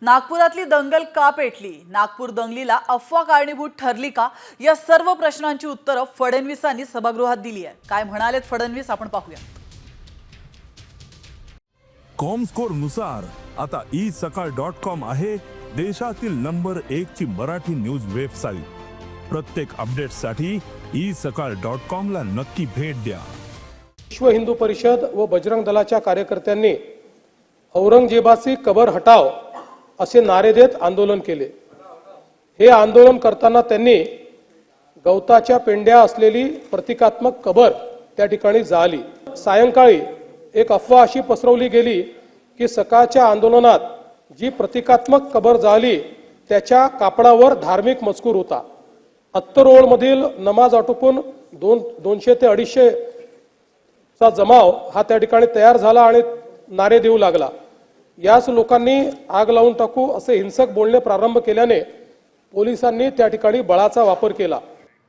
नागपुरातली दंगल का पेटली? नागपूर दंगलीला अफवा कारणीभूत ठरली का? या सर्व प्रश्नांची उत्तरं फडणवीसांनी सभागृहात दिली आहे. काय म्हणालेत फडणवीस आपण पाहूया. कॉमस्कोर नुसार आता isakal.com आहे देशातील नंबर 1 ची मराठी न्यूज वेबसाईट. प्रत्येक अपडेटसाठी isakal.com ला नक्की भेट द्या. विश्व हिंदू परिषद व बजरंग दलाच्या कार्यकर्त्यांनी औरंगजेबाची कबर हटाव असे नारे देत आंदोलन केले. हे आंदोलन करताना त्यांनी गवताच्या पेंड्या असलेली प्रतिकात्मक कबर त्या ठिकाणी जाळली. सायंकाळी एक अफवा अशी पसरवली गेली की सकाळच्या आंदोलनात जी प्रतिकात्मक कबर जाळली त्याच्या कापडावर धार्मिक मजकूर होता. अत्तरोळमधील नमाज आटोपून 200 ते 250 चा जमाव हा त्या ठिकाणी तयार झाला आणि नारे देऊ लागला. याच लोकांनी आग लावून टाकू असे हिंसक बोलणे प्रारंभ केल्याने पोलिसांनी त्या ठिकाणी बळाचा वापर केला.